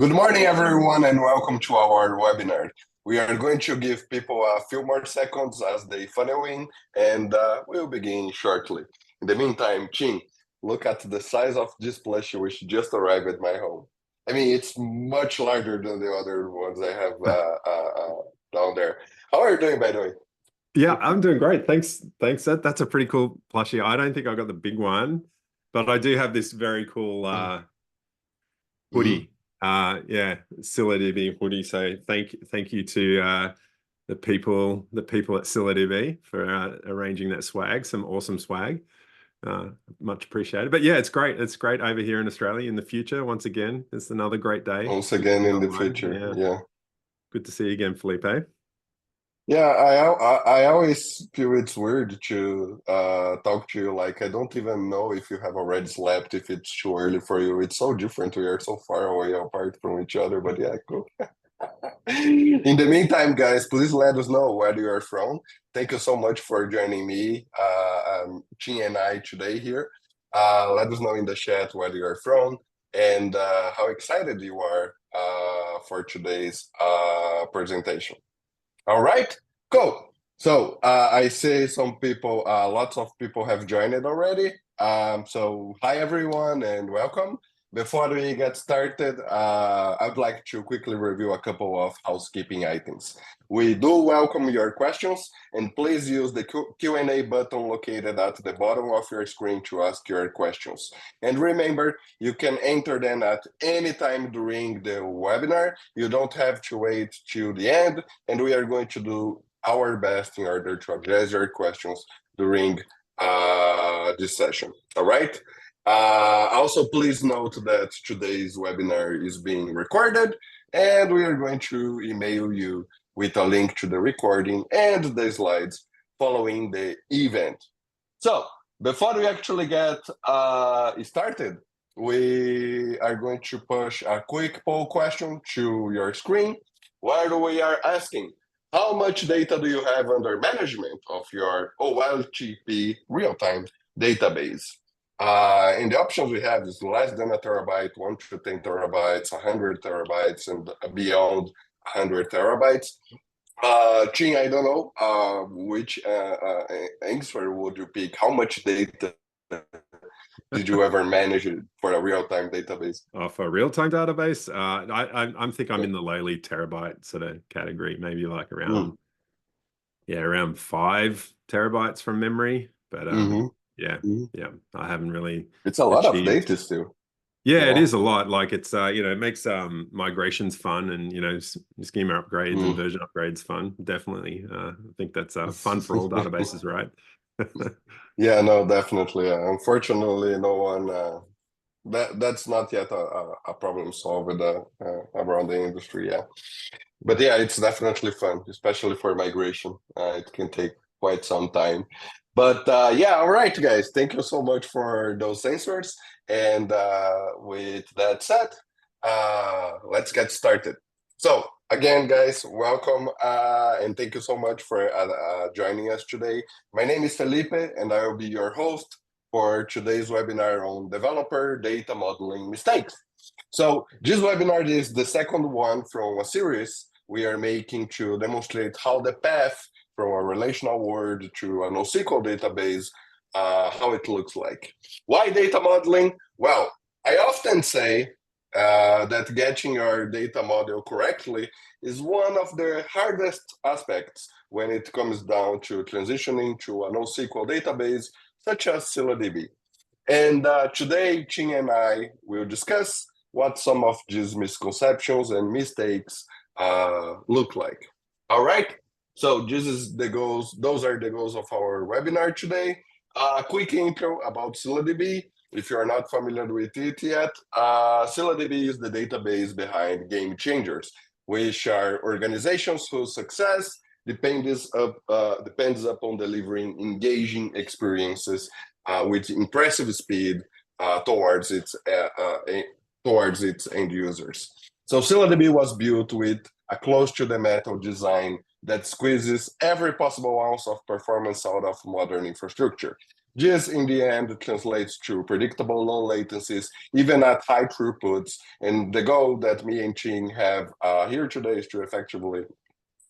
Good morning, everyone, and welcome to our webinar. We are going to give people a few more seconds as they funnel in, and we'll begin shortly. In the meantime, Chin, look at the size of this plushie which just arrived at my home. I mean, it's much larger than the other ones I have down there. How are you doing, by the way? Yeah, I'm doing great. Thanks. That's a pretty cool plushie. I don't think I got the big one, but I do have this very cool hoodie. Yeah, ScyllaDB hoodie. So thank you to the people at ScyllaDB for arranging that swag. Some awesome swag. Much appreciated. But yeah, it's great. It's great over here in Australia in the future. Once again, it's another great day. Once again in the future. Yeah. Good to see you again, Felipe. Yeah, I always feel it's weird to talk to you. Like, I don't even know if you have already slept, if it's too early for you. It's so different. We are so far away apart from each other, but yeah, cool. In the meantime, guys, please let us know where you are from. Thank you so much for joining me, Chin and I today here. Let us know in the chat where you are from and how excited you are for today's presentation. All right, cool. So I see some people, lots of people have joined it already. So hi everyone and welcome. Before we get started, I'd like to quickly review a couple of housekeeping items. We do welcome your questions, and please use the Q&A button located at the bottom of your screen to ask your questions. And remember, you can enter them at any time during the webinar. You don't have to wait till the end, and we are going to do our best in order to address your questions during this session. All right? Also, please note that today's webinar is being recorded, and we are going to email you with a link to the recording and the slides following the event. So, before we actually get started, we are going to push a quick poll question to your screen, where we are asking, how much data do you have under management of your OLTP real-time database? And the options we have is less than a terabyte, 1 to 10 terabytes, 100 terabytes, and beyond 100 terabytes. Chin, I don't know which answer would you pick? How much data did you ever manage for a real-time database? For a real-time database, I think I'm in the lowly terabyte sort of category, maybe like around around 5 terabytes from memory. But yeah, I haven't really. It's a lot of data still. Yeah, it is a lot. Like it's it makes migrations fun, and schema upgrades and version upgrades fun. Definitely, I think that's fun for all databases, right? Yeah, no, definitely. Unfortunately, no one. That's not yet a problem solved around the industry. Yeah, but yeah, it's definitely fun, especially for migration. It can take quite some time. But yeah, all right, guys. Thank you so much for those answers. And with that said, let's get started. So again, guys, welcome and thank you so much for joining us today. My name is Felipe, and I will be your host for today's webinar on developer data modeling mistakes. So this webinar is the second one from a series we are making to demonstrate how the path from a relational world to a NoSQL database, how it looks like. Why data modeling? Well, I often say that getting your data model correctly is one of the hardest aspects when it comes down to transitioning to a NoSQL database such as ScyllaDB. And today, Chin and I will discuss what some of these misconceptions and mistakes look like. All right? So this is the goals. Those are the goals of our webinar today. A quick intro about ScyllaDB. If you're not familiar with it yet, ScyllaDB is the database behind Game Changers, which are organizations whose success depends upon delivering engaging experiences with impressive speed towards its end users. So ScyllaDB was built with a close-to-the-metal design that squeezes every possible ounce of performance out of modern infrastructure. This, in the end, translates to predictable low latencies, even at high throughputs. And the goal that me and Ching have here today is to effectively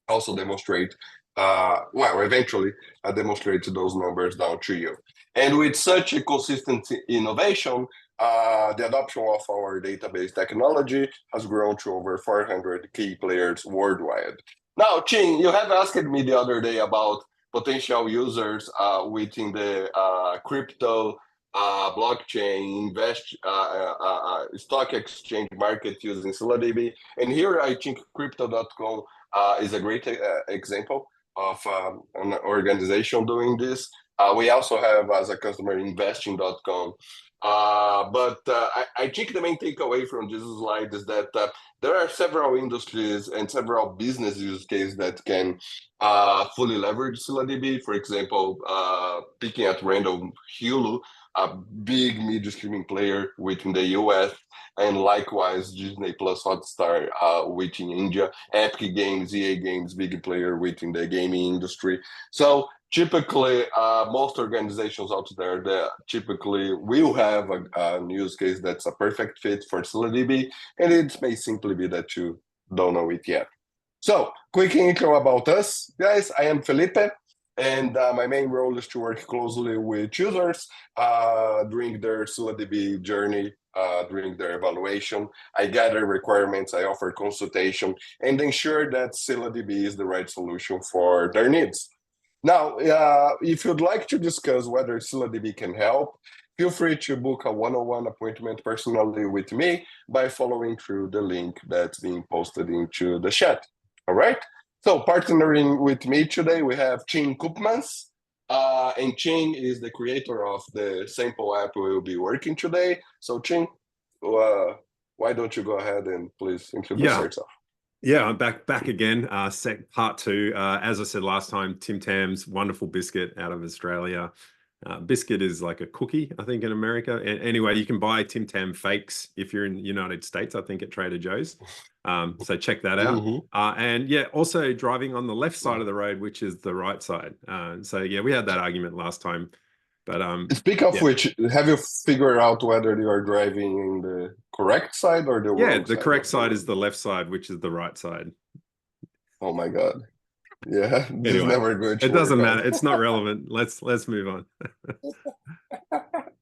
also demonstrate, well, eventually demonstrate those numbers down to you. And with such a consistent innovation, the adoption of our database technology has grown to over 400 key players worldwide. Now, Ching, you have asked me the other day about potential users within the crypto, blockchain, stock exchange market using ScyllaDB. And here I think crypto.com is a great example of an organization doing this. We also have as a customer investing.com. I think the main takeaway from this slide is that there are several industries and several business use cases that can fully leverage ScyllaDB. For example, picking at random, Hulu, a big media streaming player within the US, and likewise Disney Plus Hotstar within India, Epic Games, EA Games, big player within the gaming industry. So typically, most organizations out there that typically will have a use case that's a perfect fit for ScyllaDB, and it may simply be that you don't know it yet. So, quick intro about us, guys. I am Felipe, and my main role is to work closely with users during their ScyllaDB journey, during their evaluation. I gather requirements, I offer consultation, and ensure that ScyllaDB is the right solution for their needs. Now, if you'd like to discuss whether ScyllaDB can help, feel free to book a one-on-one appointment personally with me by following through the link that's being posted into the chat. All right? So partnering with me today, we have Ching Koopmans. And Ching is the creator of the sample app we will be working today. So Ching, why don't you go ahead and please introduce yourself? Yeah, I'm back again. Part two. As I said last time, Tim Tam's wonderful biscuit out of Australia. Biscuit is like a cookie, I think, in America. Anyway, you can buy Tim Tam fakes if you're in the United States, I think, at Trader Joe's. So check that out. And yeah, also driving on the left side of the road, which is the right side. So yeah, we had that argument last time. But speak of which, have you figured out whether you are driving in the correct side or the wrong side? Yeah, the correct side is the left side, which is the right side. Oh my God. Yeah, this is never good. It doesn't matter. It's not relevant. Let's move on.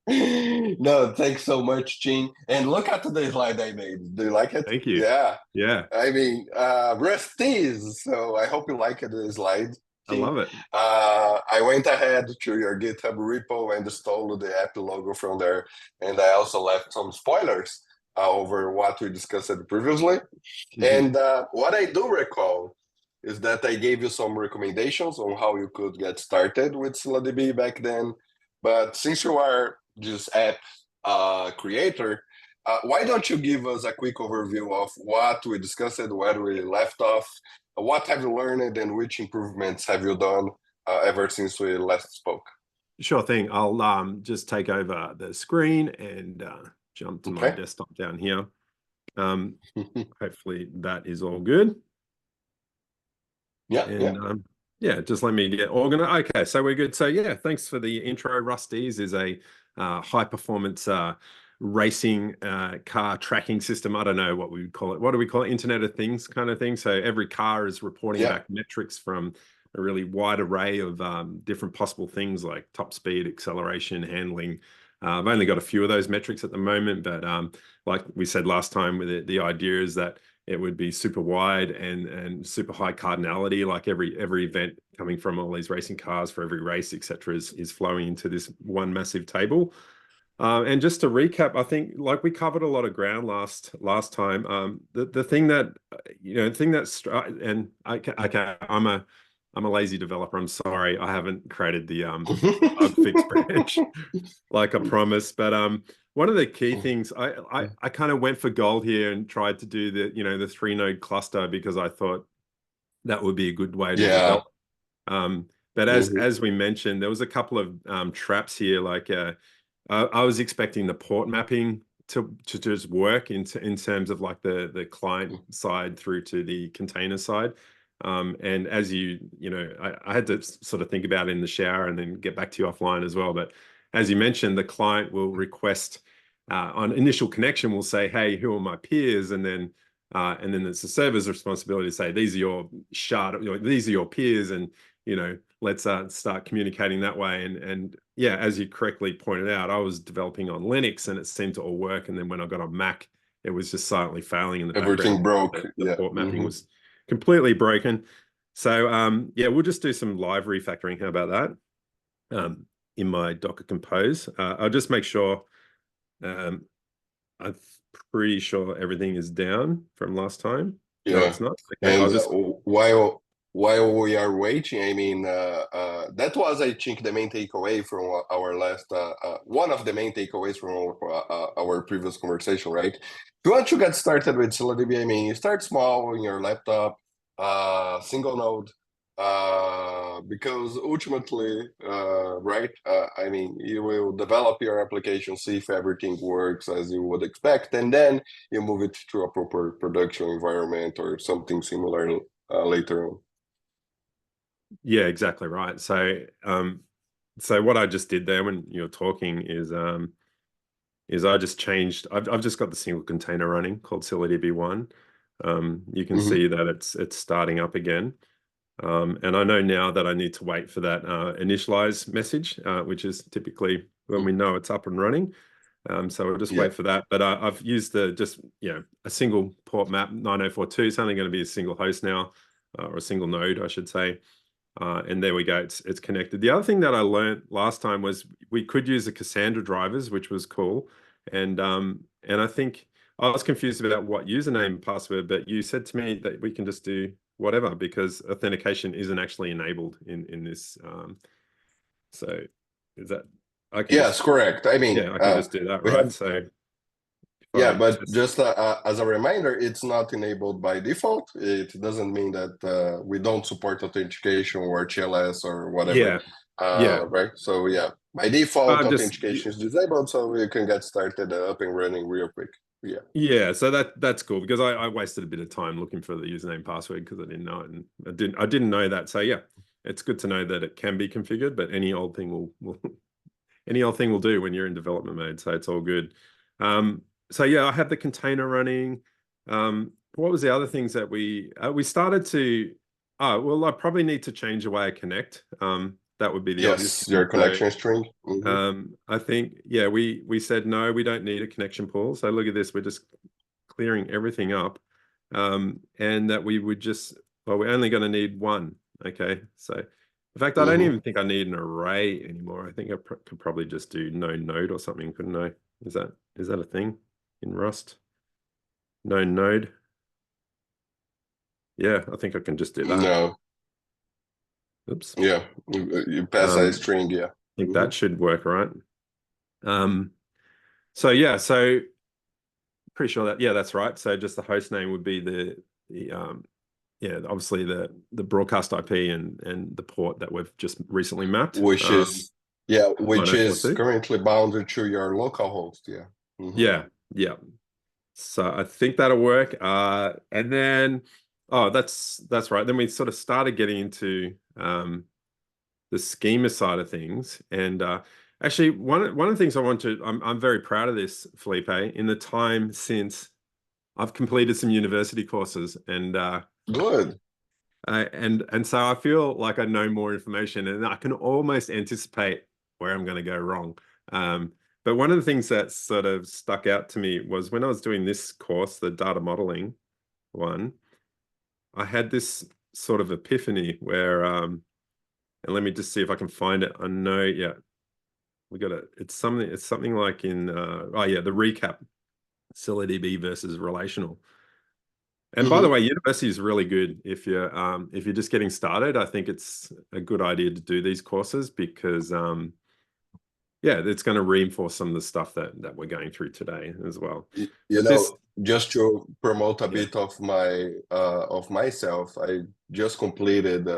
No, thanks so much, Ching. And look at the slide I made. Do you like it? Thank you. Yeah. Yeah. I mean, Rusties. So I hope you like the slide. I love it. I went ahead to your GitHub repo and stole the app logo from there. And I also left some spoilers over what we discussed previously. And what I do recall is that I gave you some recommendations on how you could get started with ScyllaDB back then. But since you are this app creator, why don't you give us a quick overview of what we discussed, where we left off, what have you learned, and which improvements have you done ever since we last spoke? Sure thing. I'll just take over the screen and jump to my desktop down here. Hopefully that is all good. Yeah, just let me get organized. Okay, so we're good. So yeah, thanks for the intro. Rusties is a high performance racing car tracking system. I don't know what we would call it. What do we call it? Internet of Things kind of thing. So every car is reporting back metrics from a really wide array of different possible things like top speed, acceleration, handling. I've only got a few of those metrics at the moment, but like we said last time, with the idea is that it would be super wide and super high cardinality, like every event coming from all these racing cars for every race, etc., is flowing into this one massive table. And just to recap, I think like we covered a lot of ground last time. The thing that I'm a lazy developer. I'm sorry, I haven't created the bug fix branch like I promised. But one of the key things, I kind of went for gold here and tried to do the the 3-node cluster because I thought that would be a good way to develop. But as we mentioned, there was a couple of traps here. Like I was expecting the port mapping to just work in terms of like the client side through to the container side. And as you know, I had to sort of think about it in the shower and then get back to you offline as well. But as you mentioned, the client will request on initial connection, will say, hey, who are my peers? And then it's the server's responsibility to say, these are your these are your peers, and let's start communicating that way. And yeah, as you correctly pointed out, I was developing on Linux and it seemed to all work. And then when I got on Mac, it was just silently failing in the Everything background. broke. The Yeah. port mapping was completely broken. So yeah, we'll just do some live refactoring. How about that? In my Docker Compose, I'll just make sure. I'm pretty sure everything is down from last time. No, Yeah. it's not. Okay, And I'll just while we are waiting, I mean, that was, I think, the main takeaway from our last, one of the main takeaways from our previous conversation, right? If you want to get started with ScyllaDB, I mean, you start small in your laptop, single node, because ultimately, right, I mean, you will develop your application, see if everything works as you would expect, and then you move it to a proper production environment or something similar later on. yeah, exactly right. So so what I just did there when you're talking is I just changed. I've just got the single container running called ScyllaDB1. You can see that it's starting up again. And I know now that I need to wait for that initialize message, which is typically when we know it's up and running. So we'll just wait for that. But I've used a single port map 9042. It's only going to be a single host now, or a single node, I should say. And there we go. It's connected. The other thing that I learned last time was we could use the Cassandra drivers, which was cool. And I think I was confused about what username and password, but you said to me that we can just do whatever because authentication isn't actually enabled in this. So is that I can Yes, just correct. I mean, I can just do that, we right? have, So if yeah, I but just just as a reminder, it's not enabled by default. It doesn't mean that we don't support authentication or TLS or whatever. yeah yeah Right. So yeah, by default, just authentication is disabled, so you can get started up and running real quick. Yeah. yeah, so that's cool because I wasted a bit of time looking for the username password because I didn't know it, and I didn't know that. So yeah, it's good to know that it can be configured, but any old thing will any old thing will do when you're in development mode. So it's all good. So yeah, I have the container running. What was the other things that we started to? Oh well, I probably need to change the way I connect. That would be the obvious Yes, thing. your So connection string. I think, yeah, we said no, we don't need a connection pool. So look at this, we're just clearing everything up. And that we would just, well, we're only going to need one. Okay. So in fact, I don't even think I need an array anymore. I think I could probably just do no node or something, couldn't I? Is that a thing in Rust? No node. Yeah, I think I can just do that. No. Oops. Yeah. You pass a I string. Yeah. think that should work, right? So yeah, so pretty sure that, yeah, that's right. So just the host name would be yeah, obviously the broadcast IP and the port that we've just recently mapped. Which is which is 9042. currently bounded to your local host. Yeah. Yeah, yeah. So I think that'll work. And then that's right. Then we sort of started getting into the schema side of things. And actually one of the things I'm very proud of this, Felipe, in the time since I've completed some university courses and Good. and so I feel like I know more information and I can almost anticipate where I'm going to go wrong. But one of the things that sort of stuck out to me was when I was doing this course, the data modeling one, I had this sort of epiphany where, and let me just see if I can find it. I know, yeah, we got it. It's something like in, oh yeah, the recap, ScyllaDB versus relational. And by the way, university is really good if you're just getting started. I think it's a good idea to do these courses because yeah, it's going to reinforce some of the stuff that we're going through today as well. You But this, know, just to promote a yeah, bit of my of myself, I just completed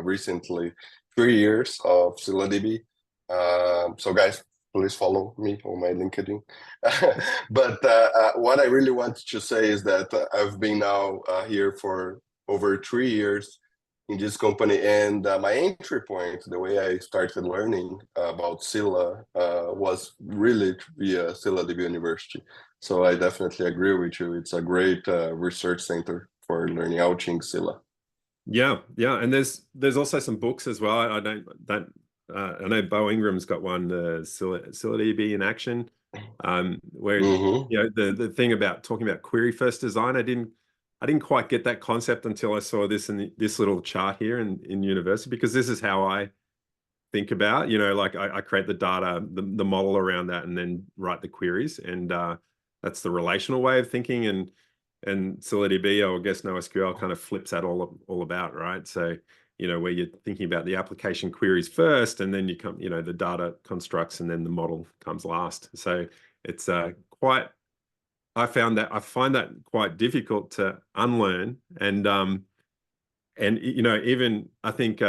recently 3 years of ScyllaDB. So guys, please follow me on my LinkedIn. But what I really want to say is that I've been now here for over 3 years in this company, and my entry point, the way I started learning about Scylla, was really via ScyllaDB University. So I definitely agree with you. It's a great research center for learning outing Scylla. Yeah, yeah, and there's also some books as well. I don't that I know Bo Ingram's got one, ScyllaDB in Action, where Mm-hmm. you know the thing about talking about query first design, I didn't quite get that concept until I saw this in this little chart here in university, because this is how I think about, you know, like I create the data, the model around that, and then write the queries, and that's the relational way of thinking, and ScyllaDB, or I guess NoSQL, kind of flips that all about, right? So, you know, where you're thinking about the application queries first, and then you come, you know, the data constructs, and then the model comes last. So it's quite, I find that quite difficult to unlearn, and you know, even I think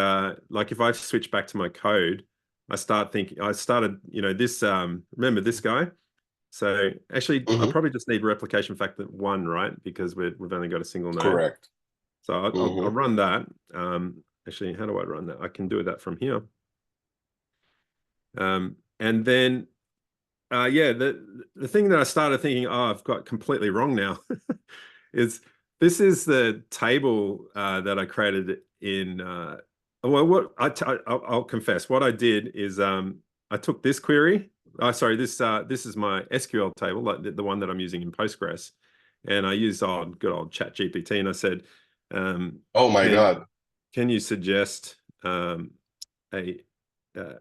like if I switch back to my code, I started, you know, this remember this guy? So actually, I Mm-hmm. probably just need replication factor 1, right? Because we've only got a single node. Correct. So I'll Mm-hmm. run that. Actually, how do I run that? I can do that from here. And then, yeah, the thing that I started thinking, oh, I've got completely wrong now, is this is the table that I created in. Well, I'll confess, what I did is I took this query. Oh, sorry, this is my SQL table, like the one that I'm using in Postgres, and I used good old ChatGPT, and I said, Oh my God. can you suggest a uh,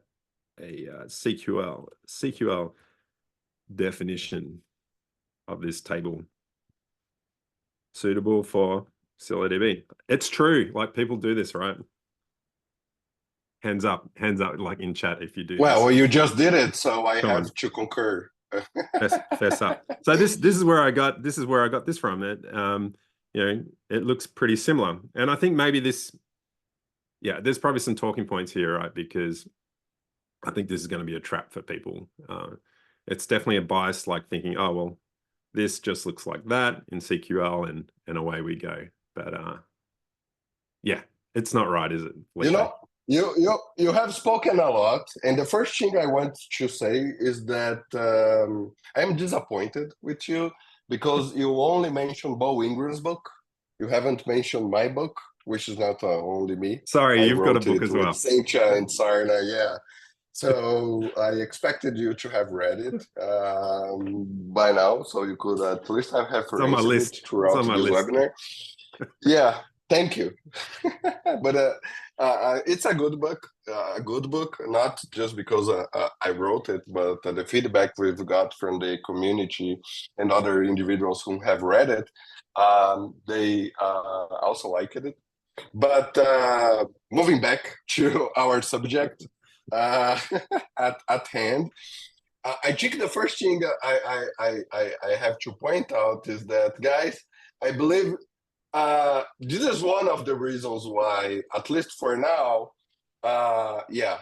CQL definition of this table suitable for ScyllaDB? It's true. Like, people do this, right? Hands up, like in chat if you do this. Well, you just did it, so I Come have on, to concur. fess up. So this is where I got this from. You know, it looks pretty similar, and I think maybe yeah, there's probably some talking points here, right? Because I think this is going to be a trap for people. It's definitely a bias, like thinking, oh well, this just looks like that in CQL, and away we go. But yeah, it's not right, is it, You Felipe? know, you have spoken a lot, and the first thing I want to say is that I'm disappointed with you because you only mentioned Bo Ingram's book. You haven't mentioned my book, which is not only me. Sorry, I you've got a wrote book it as with well. Sencha and Sarna, yeah. So I expected you to have read it by now, so you could at least have It's on my referenced it list. It's throughout on my this list. webinar. Yeah, thank you. But it's a good book, not just because I wrote it, but the feedback we've got from the community and other individuals who have read it, they also liked it. But moving back to our subject uh, at hand, I think the first thing I have to point out is that, guys, I believe this is one of the reasons why, at least for now, yeah,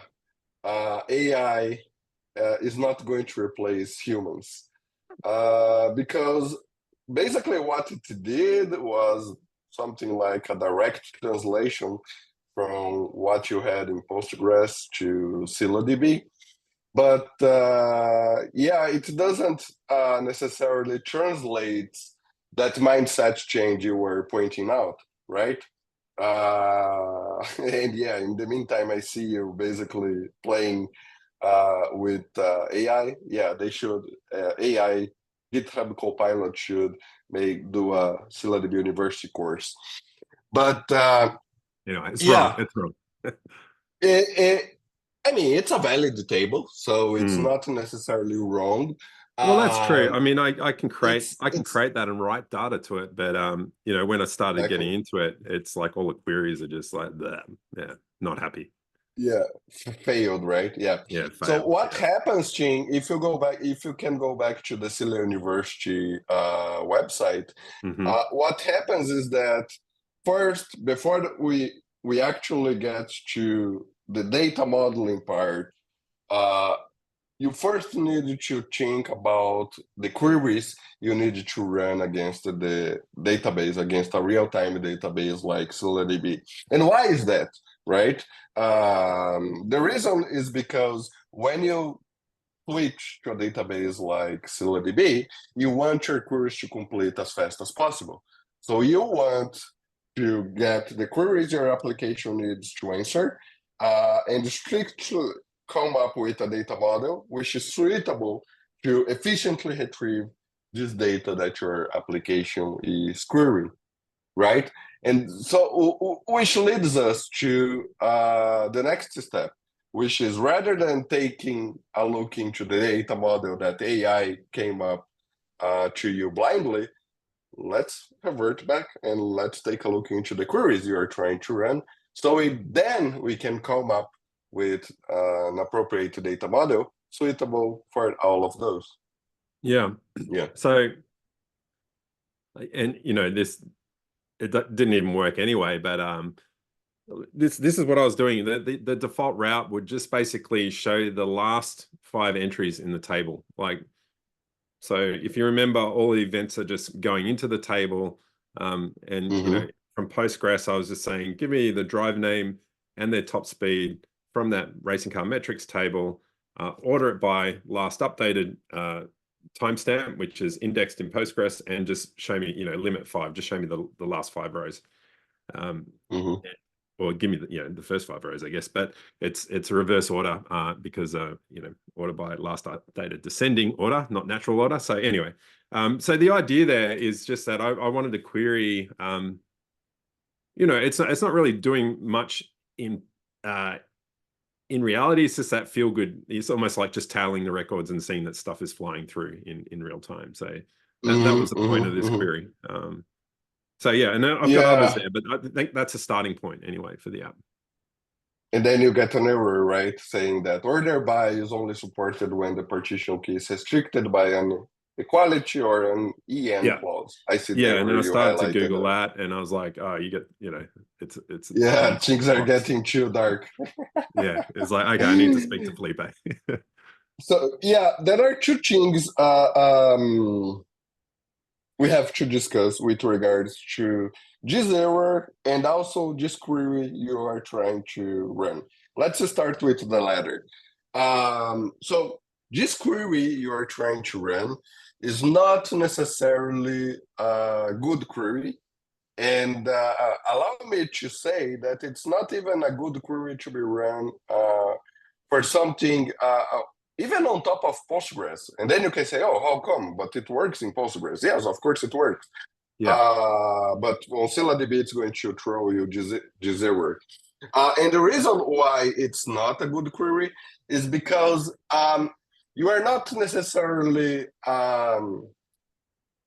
AI is not going to replace humans. Because basically what it did was something like a direct translation from what you had in Postgres to ScyllaDB. But yeah, it doesn't necessarily translate that mindset change you were pointing out, right? And yeah, in the meantime, I see you basically playing with AI. Yeah, they should, AI, GitHub Copilot should do a ScyllaDB University course. But You know, it's wrong. yeah, It's wrong. it, I mean, it's a valid table, so it's Mm. not necessarily wrong. Well, that's true. I mean, I can create It's that and write data to it, but you know, when I started exactly. getting into it, it's like all the queries are just like that. Yeah, not happy. Yeah, failed, right? Yeah. Yeah, So failed. what Yeah. happens, Ching, if you can go back to the Scylla University website, Hmm. what happens is that first, before we actually get to the data modeling part, uh, you first need to think about the queries you need to run against the database, against a real-time database like ScyllaDB. And why is that, right? The reason is because when you switch to a database like ScyllaDB, you want your queries to complete as fast as possible. So you want to get the queries your application needs to answer and strictly come up with a data model which is suitable to efficiently retrieve this data that your application is querying, right? And so, which leads us to the next step, which is rather than taking a look into the data model that AI came up to you blindly, let's revert back and let's take a look into the queries you are trying to run. So then we can come up with an appropriate data model suitable for all of those. Yeah. Yeah. So, and this, it didn't even work anyway, but this is what I was doing. The default route would just basically show the last 5 entries in the table. Like, so if you remember, all the events are just going into the table. And from Postgres, I was just saying, give me the drive name and their top speed from that racing car metrics table, order it by last updated timestamp, which is indexed in Postgres, and just show me, limit 5, just show me the last 5 rows. Or give me the first 5 rows, I guess, but it's a reverse order because order by last updated descending order, not natural order. So anyway, so the idea there is just that I wanted to query. It's not really doing much in reality. It's just that feel good. It's almost like just tallying the records and seeing that stuff is flying through in real time. So that was the point of this query. So yeah, and I've got others there, but I think that's a starting point anyway for the app. And then you get an error, right, saying that order by is only supported when the partition key is restricted by an equality or an EN clause. I see. Yeah, and then I started to Google that, and I was like, oh, you get, it's yeah, things are getting too dark. Yeah, it's like, okay, I need to speak to Felipe. So yeah, there are 2 things we have to discuss with regards to this error and also this query you are trying to run. Let's start with the latter. So this query you are trying to run is not necessarily a good query. And allow me to say that it's not even a good query to be run for something even on top of Postgres. And then you can say, oh, how come? But it works in Postgres. Yes, of course it works. Yeah. But on ScyllaDB, it's going to throw you this error. And the reason why it's not a good query is because you are not necessarily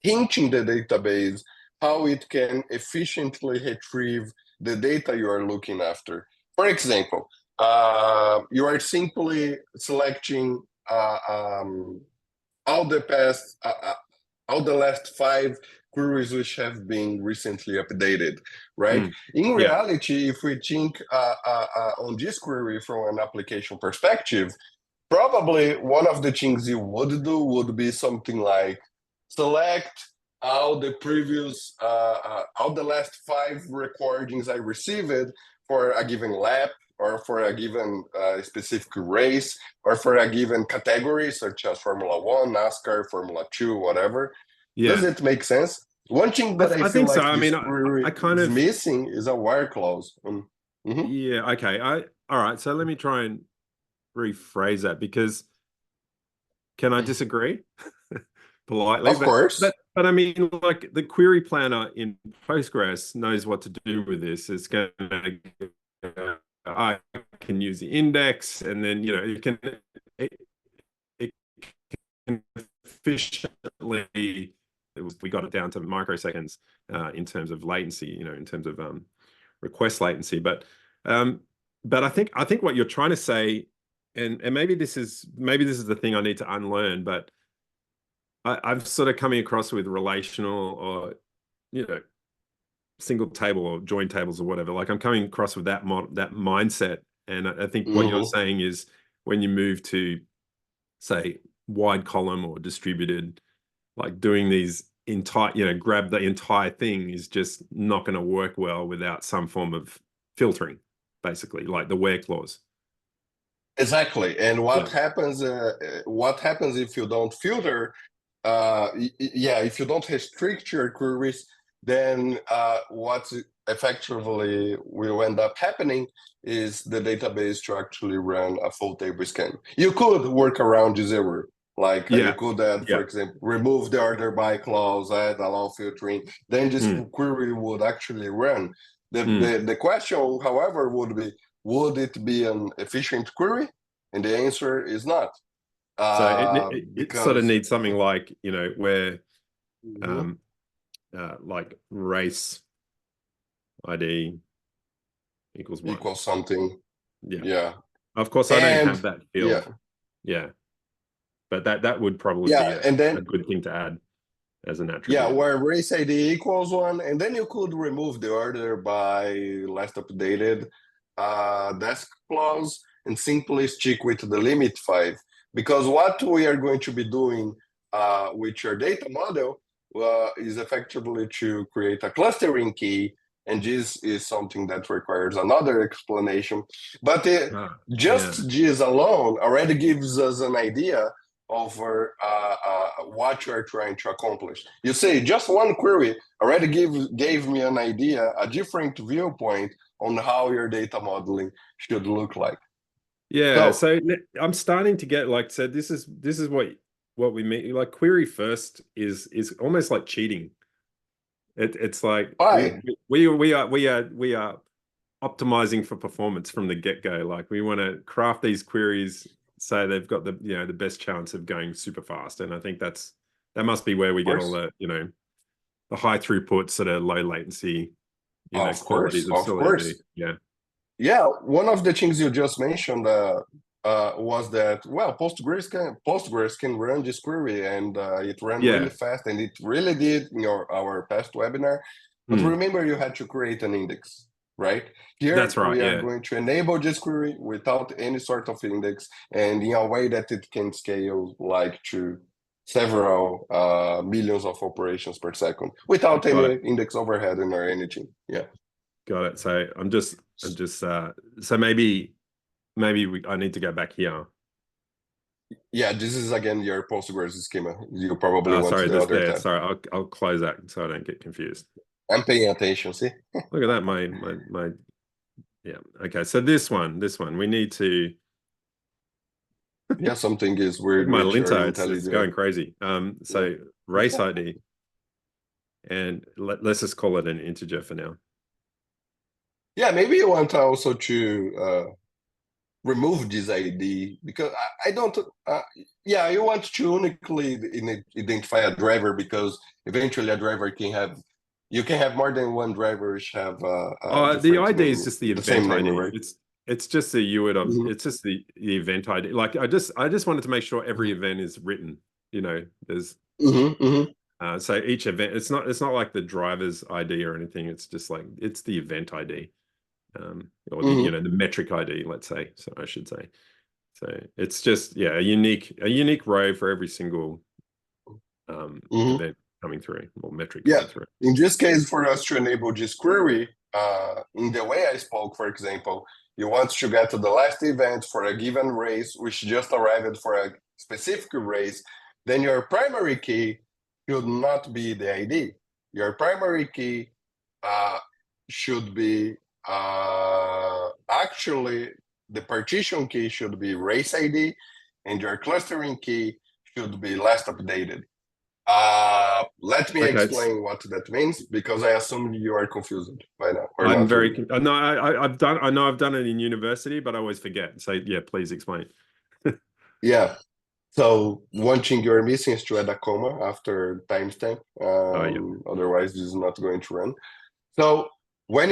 hinting the database how it can efficiently retrieve the data you are looking after. For example, you are simply selecting all the last 5 queries which have been recently updated, right? In reality, if we think on this query from an application perspective, probably one of the things you would do would be something like select all the previous, all the last 5 recordings I received for a given lap, or for a given specific race, or for a given category, such as Formula 1, NASCAR, Formula 2, whatever. Yeah. Does it make sense? One thing that I feel like so. I kind of missing is a wire clause. Yeah, okay. All right, so let me try and rephrase that, because can I disagree? Politely, of course. But I mean, like, the query planner in Postgres knows what to do with this. It's going to I can use the index, and then it can efficiently. We got it down to microseconds in terms of latency, in terms of request latency. But I think what you're trying to say, and maybe this is the thing I need to unlearn, but I've sort of coming across with relational, or single table or join tables or whatever. Like, I'm coming across with that mindset, and I think what you're saying is when you move to say, wide column or distributed, like doing these entire, grab the entire thing is just not going to work well without some form of filtering, basically, like the where clause. Exactly. And Yeah. what happens if you don't filter? Yeah, if you don't restrict your queries, then what effectively will end up happening is the database to actually run a full table scan. You could work around this error. Like you Yeah. could add, for Yeah. example, remove the order by clause, add allow filtering, then this query would actually run. The question, however, would be, would it be an efficient query? And the answer is not. So it sort of Because needs something like, where Mhm. like race ID equals what? Equals something. Yeah. Yeah. Of course, I don't And have that yeah. field. Yeah. But that would probably be Yeah. And a then good thing to add as an yeah, attribute. where race ID equals one, and then you could remove the order by last updated desk clause and simply stick with the limit 5. Because what we are going to be doing with your data model is effectively to create a clustering key, and this is something that requires another explanation. But Yeah. just this alone already gives us an idea over what you are trying to accomplish. You say just one query already gave me an idea, a different viewpoint on how your data modeling should look like. Yeah, So so I'm starting to get, like I said, this is what we mean. Like query first is almost like cheating. It's like why? we are optimizing for performance from the get-go. Like we want to craft these queries so they've got the best chance of going super fast. And I think that must be where we get all the the high throughput sort of low latency qualities of Of ScyllaDB. course. Yeah. Yeah, one of the things you just mentioned was that, well, Postgres can run this query, and it ran really Yeah. fast, and it really did in our past webinar. But remember, you had to create an index, right? Here That's right. we are Yeah. going to enable this query without any sort of index, and in a way that it can scale like to several millions of operations per second without Got any it. index overhead or anything. Yeah. Got it. So I'm just so maybe I need to go back here. Yeah, this is again your Postgres schema. You probably want Sorry, the this other there. tab. Sorry, I'll close that so I don't get confused. I'm paying attention, see? Look at that, my yeah. Okay, so this one, we need to Yeah, something is look at weird my with your linter. It's going IntelliJ. crazy. So race ID, and let's just call it an integer for now. Yeah, maybe you want also to remove this ID because I don't. Yeah, you want to uniquely identify a driver because eventually a driver can have. You can have more than one driver which have a The different ID is name, just the the same event name, ID. right? It's just the UID of Mhm. it's just the event ID. Like I just wanted to make sure every event is written. There's so each event, it's not like the driver's ID or anything. It's just like it's the event ID, or the the metric ID, let's say. So I should say. So it's just a unique row for every single event coming through or metric Yeah, coming through. in this case, for us to enable this query, in the way I spoke, for example, you want to get to the last event for a given race, which just arrived for a specific race, then your primary key should not be the ID. Your primary key should be actually the partition key should be race ID, and your clustering key should be last updated. Let me Okay, explain what that means because I assume you are confused by now, or I'm not very really. no, I know I've done it in university, but I always forget. So yeah, please explain. Yeah. So one thing you're missing is to add a comma after timestamp. Oh yeah. Otherwise, this is not going to run. So when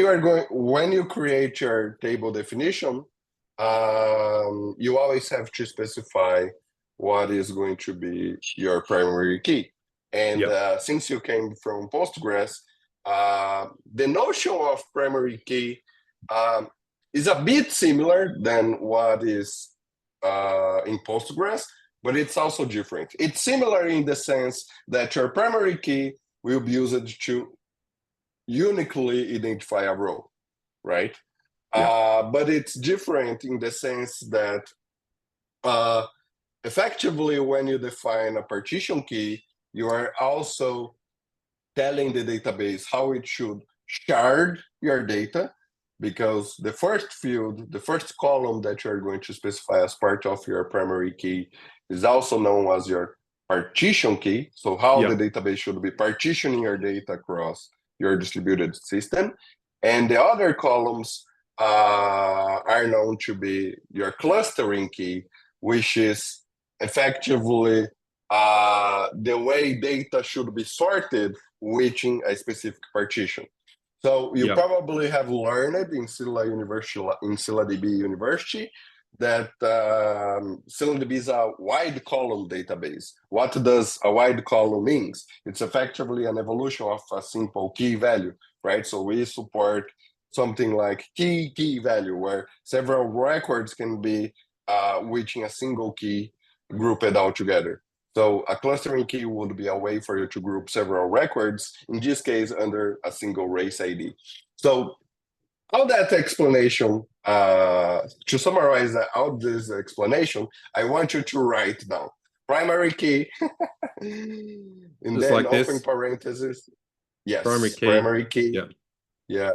you create your table definition, you always have to specify what is going to be your primary key. And Yep. since you came from Postgres, the notion of primary key is a bit similar than what is in Postgres, but it's also different. It's similar in the sense that your primary key will be used to uniquely identify a row, right? But it's different in the sense that effectively, when you define a partition key, you are also telling the database how it should shard your data, because the first field, the first column that you're going to specify as part of your primary key is also known as your partition key. So how the database should be partitioning your data across your distributed system. And the other columns are known to be your clustering key, which is effectively the way data should be sorted within a specific partition. So you probably have learned in ScyllaDB University that ScyllaDB is a wide column database. What does a wide column means? It's effectively an evolution of a simple key value, right? So we support something like key value, where several records can be within a single key grouped all together. So a clustering key would be a way for you to group several records, in this case, under a single race ID. So all that explanation, to summarize all this explanation, I want you to write down primary key, and just then like open this. parentheses. Yes, Primary key. Yeah.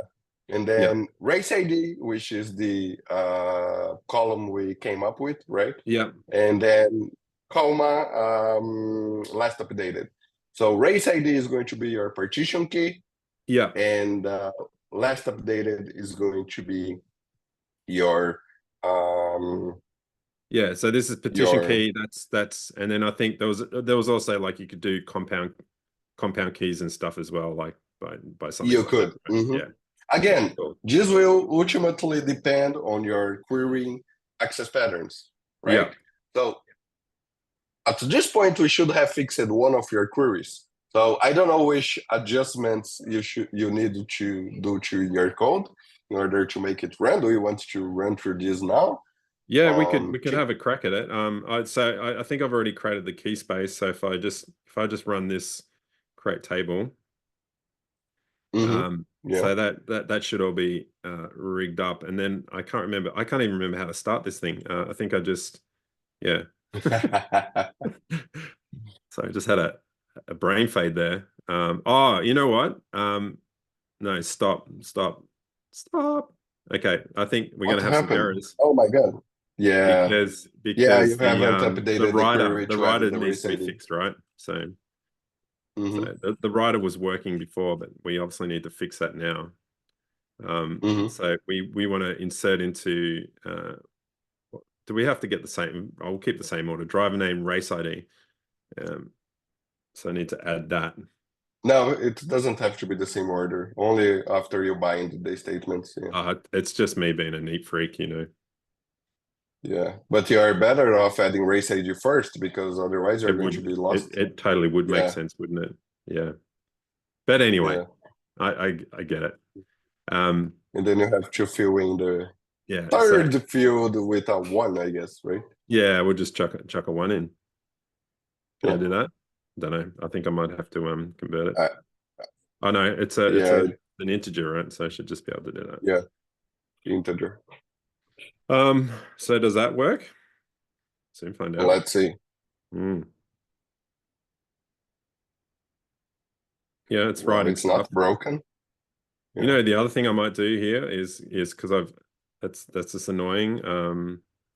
And then race ID, which is the column we came up with, right? And then comma, last updated. So race ID is going to be your partition key. And last updated is going to be your so this is partition key. That's and then I think there was also like you could do compound keys and stuff as well, like by something you like could. that. Right? Again, this will ultimately depend on your querying access patterns, right? So at this point, we should have fixed one of your queries. So I don't know which adjustments you need to do to your code in order to make it run. Do you want to run through this now? Yeah, we could have a crack at it. I think I've already created the key space. So if I just run this create table, so that should all be rigged up. And then I can't even remember how to start this thing. I think I just so I just had a brain fade there. Oh, you know what? No, stop. Okay, I think we're gonna have some errors. Oh my god. Yeah. Because you haven't updated the the writer needs to be ID. fixed, right? So, so the writer was working before, but we obviously need to fix that now. So we want to insert into do we have to get the same? I'll keep the same order. Driver name, race ID. So I need to add that. No, it doesn't have to be the same order. Only after you bind the statements. It's just me being a neat freak, you know. Yeah, but you are better off adding race ID first, because otherwise you're going to be lost. It totally would make sense, wouldn't it? Yeah. But anyway, I get it. And then you have to fill in the third field with a 1, I guess, right? Yeah, we'll just chuck a 1 in. Can I do that? Don't know. I think I might have to convert it. Oh no, it's an integer, right? So I should just be able to do that. Yeah, integer. So does that work? Soon find out. Let's see. Yeah, it's right. It's not broken. You know, the other thing I might do here is because that's just annoying.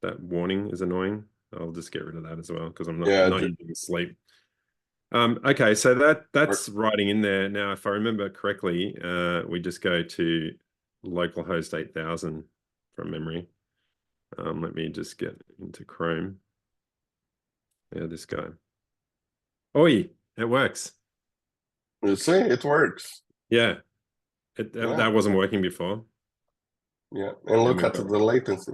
That warning is annoying. I'll just get rid of that as well, because I'm not using sleep. Okay, so that's writing in there. Now, if I remember correctly, we just go to localhost 8000 from memory. Let me just get into Chrome. Yeah, this guy. Oi, it works. You see, it works. Yeah. That wasn't working before. Yeah, and look at the latency.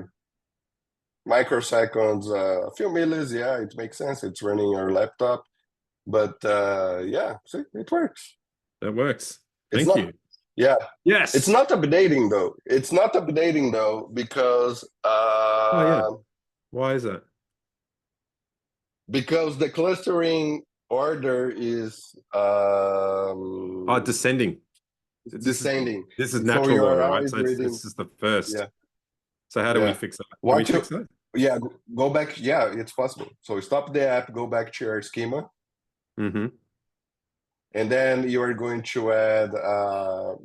Microseconds, a few millis, it makes sense. It's running your laptop. But see, it works. That works. Thank you. Yeah. Yes. It's not updating though. It's not updating though, because Why is that? because the clustering order is descending. descending. This is So natural you are order, right? always So reading. it's the first. Yeah, So how do we yeah. fix that? Can we What fix you? that? Yeah, go back. Yeah, it's possible. So stop the app, go back to your schema, Mm-hmm. and then you are going to add.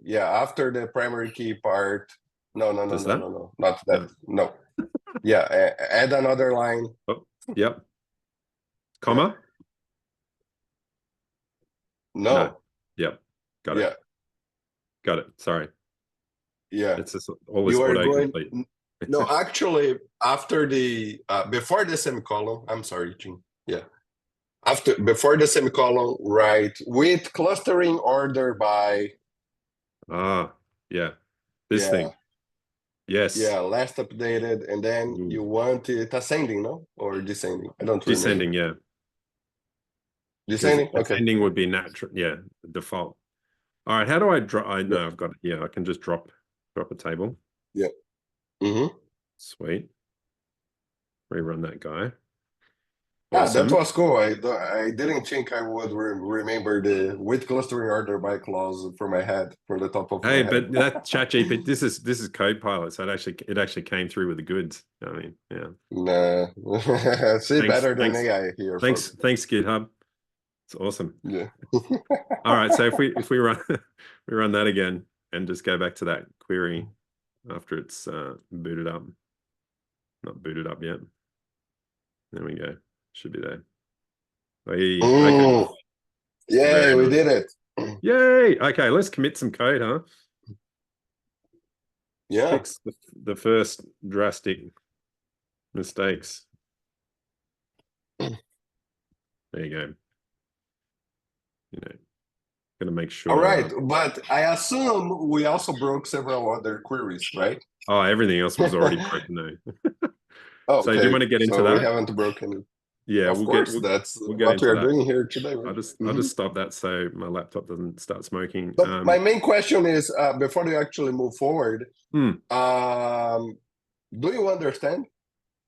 Yeah, after the primary key part. No, no, no, Does no, that? no, no, not that. No. No. Yeah, add another line. Oh, yep. Yeah. Comma? No. No. Yep. Got it. Yeah. Got it. Sorry. Yeah. It's just all this You are going. autocomplete. No, actually, after the before the semicolon. I'm sorry, Jim. Yeah. Before the semicolon, write with clustering order by. Ah, yeah. This Yeah. thing. Yes. Yeah, last updated, and then Ooh. you want it ascending, no? Or descending? I don't remember. Descending, yeah. Because Descending? Okay. ascending would be natural, yeah, default. All right, how do I drop? I Yeah. know I've got it. Yeah, I can just drop a table. Yeah. Mm-hmm. Sweet. Rerun that guy. Yeah, that Awesome. was cool. I didn't think I would remember the with clustering order by clause from my head, from the top of my Hey, head. but that ChatGPT, this is Copilot, so it actually came through with the goods. I mean, yeah. Nah. See, Thanks, better than thanks, AI here, thanks, folks. thanks, GitHub. It's awesome. Yeah. All right, so if we run we run that again and just go back to that query after it's booted up, not booted up yet. There we go. Should be there. Hey, okay. Yay, Very we nice. did it. Yay. Okay, let's commit some code, huh? Yeah. Fix the first drastic mistakes. There you go. You know, gonna make All sure. right, but I assume we also broke several other queries, right? Oh, everything else was already broken though. Oh, So do you okay. want to get into So we that? haven't broken it. Yeah, Of we'll get course, we'll, that's we'll get what we into are that. doing here today, right? I'll just stop that so my laptop doesn't start smoking. But my main question is, before you actually move forward, Hmm. do you understand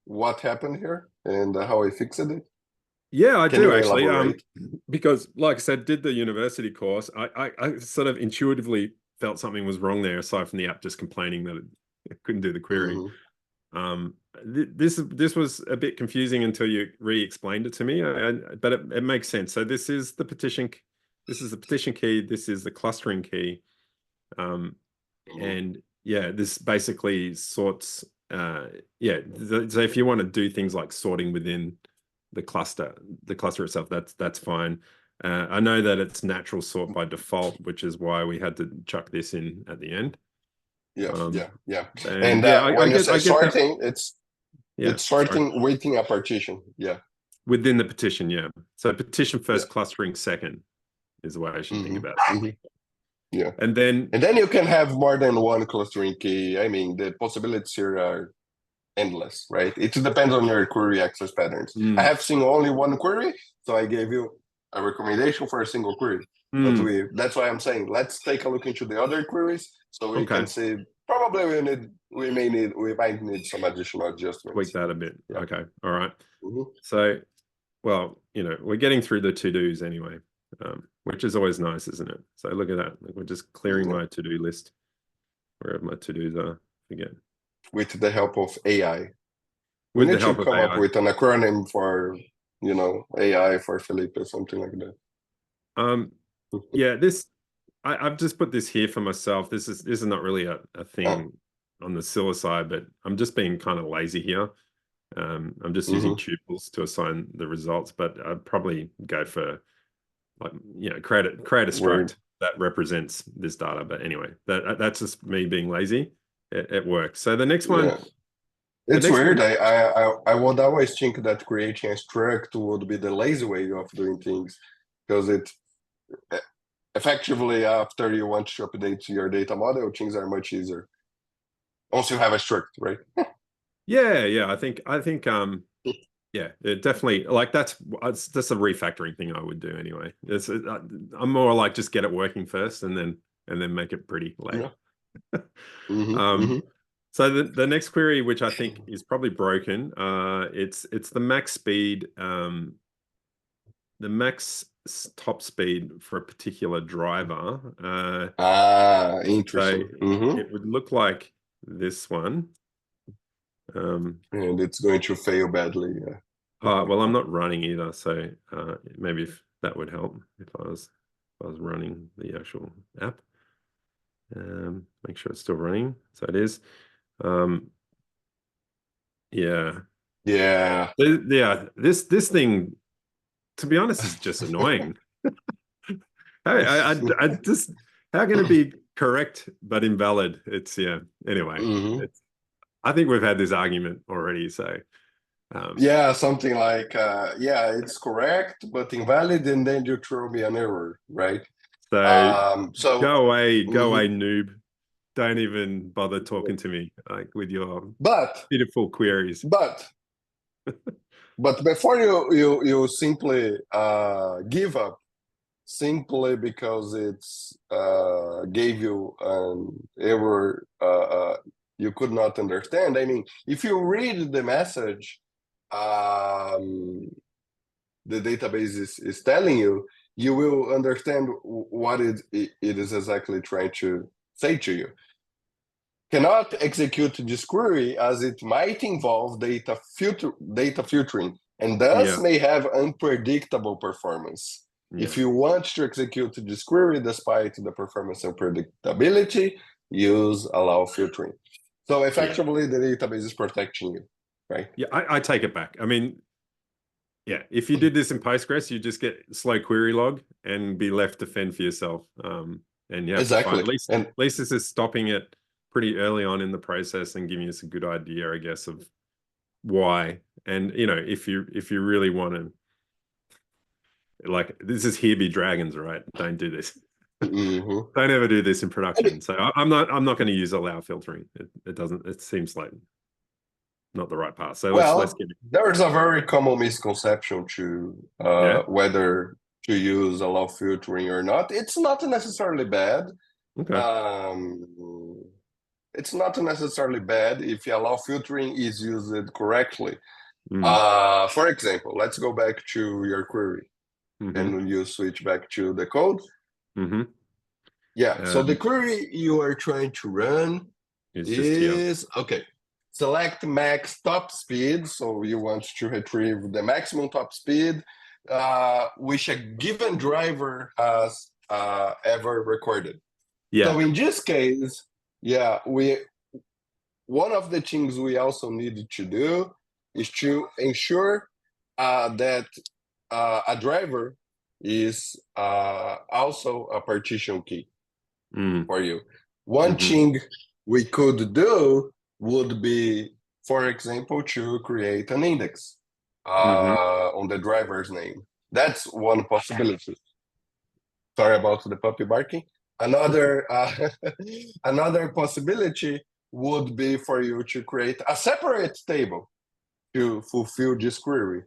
what happened here and how I fixed it? Yeah, I Can do you actually. elaborate? Because like I said, did the university course. I sort of intuitively felt something was wrong there, aside from the app just complaining that it couldn't do the query. Mm-hmm. This was a bit confusing until you re-explained it to me, but it makes sense. So this is the petition. This is the petition key. This is the clustering key. And yeah, this basically sorts. Yeah, so if you want to do things like sorting within the cluster itself, that's fine. I know that it's natural sort by default, which is why we had to chuck this in at the end. Yeah, yeah. And And yeah, when you say I get that. sorting, Yeah, it's sorting waiting a partition. Yeah. within the petition. Yeah, so petition Yeah. first, clustering second is the way I should think about it. Mm-hmm. Yeah. And then you can have more than one clustering key. I mean, the possibilities here are endless, right? It depends on your query access patterns. I have seen only one query, so I gave you a recommendation for a single query. But that's why I'm saying let's take a look into the other queries so we can see. Probably we might need some additional adjustments. Tweak that a bit. Yeah. Okay. All right. Mm-hmm. So, well, we're getting through the to-dos anyway, which is always nice, isn't it? So look at that. We're just clearing my to-do list, wherever my to-dos are. Forget. With the help of AI. We With need the help to of come AI. up with an acronym for, AI for Felipe or something like that. Yeah, I've just put this here for myself. This is not really a thing on the Scylla side, but I'm just being kind of lazy here. I'm just using tuples to assign the results, but I'd probably go for create a struct that represents this data. But anyway, that's just me being lazy. It works. So the next one. Yeah. It's weird. I would always think that creating a struct would be the lazy way of doing things, because it effectively, after you want to update your data model, things are much easier once you have a struct, right? Yeah. I think yeah, it definitely, like that's a refactoring thing I would do anyway. I'm more like just get it working first and then make it pretty later. Yeah. So the next query, which I think is probably broken, it's the max speed max top speed for a particular driver. So Interesting. Mm-hmm. it would look like this one. And it's going to fail badly. Yeah. Well, I'm not running either, so maybe if that would help if I was running the actual app. Make sure it's still running. So it is. Yeah. Yeah. Yeah. This thing, to be honest, is just annoying. I just, how can it be correct but invalid? It's yeah. Anyway, Mm-hmm. I think we've had this argument already. So Yeah, something like yeah, it's correct but invalid, and then you throw me an error, right? so So go away, mhm. noob. Don't even bother talking to me like with your but beautiful queries. but but before you simply give up simply because it's gave you an error you could not understand. I mean, if you read the message the database is telling you, you will understand what it is exactly trying to say to you. Cannot execute this query as it might involve data filtering and thus Yeah, may have unpredictable performance. yeah, If you want to execute this query despite the performance unpredictability, use allow filtering. So yeah, effectively, the database is protecting you, right? yeah. I take it back. I mean, yeah, if you did this in Postgres, you just get slow query log and be left to fend for yourself. And you have to find Exactly. And at least this is stopping it pretty early on in the process and giving us a good idea, I guess, of why. And you know, if you really want to, like, this is here be dragons, right? Don't do this. mhm. Don't ever do this in I mean, production. So I'm not going to use allow filtering. It doesn't. It seems like not the right path. So let's well, get it. there's a very common misconception to Yeah. whether to use allow filtering or not. It's not necessarily bad. Okay. Um, it's not necessarily bad if allow filtering is used correctly. Mm. For example, let's go back to your query Mm-hmm. and you switch back to the code. Mm-hmm. Yeah, so the query you are trying to run It's just here. is okay. Select max top speed, so you want to retrieve the maximum top speed which a given driver has ever recorded. Yeah. So in this case, yeah, one of the things we also need to do is to ensure that a driver is also a partition key Mm. for you. One Mm-hmm. thing we could do would be, for example, to create an index Mm-hmm. on the driver's name. That's one possibility. Sorry about the puppy barking. Another another possibility would be for you to create a separate table to fulfill this query.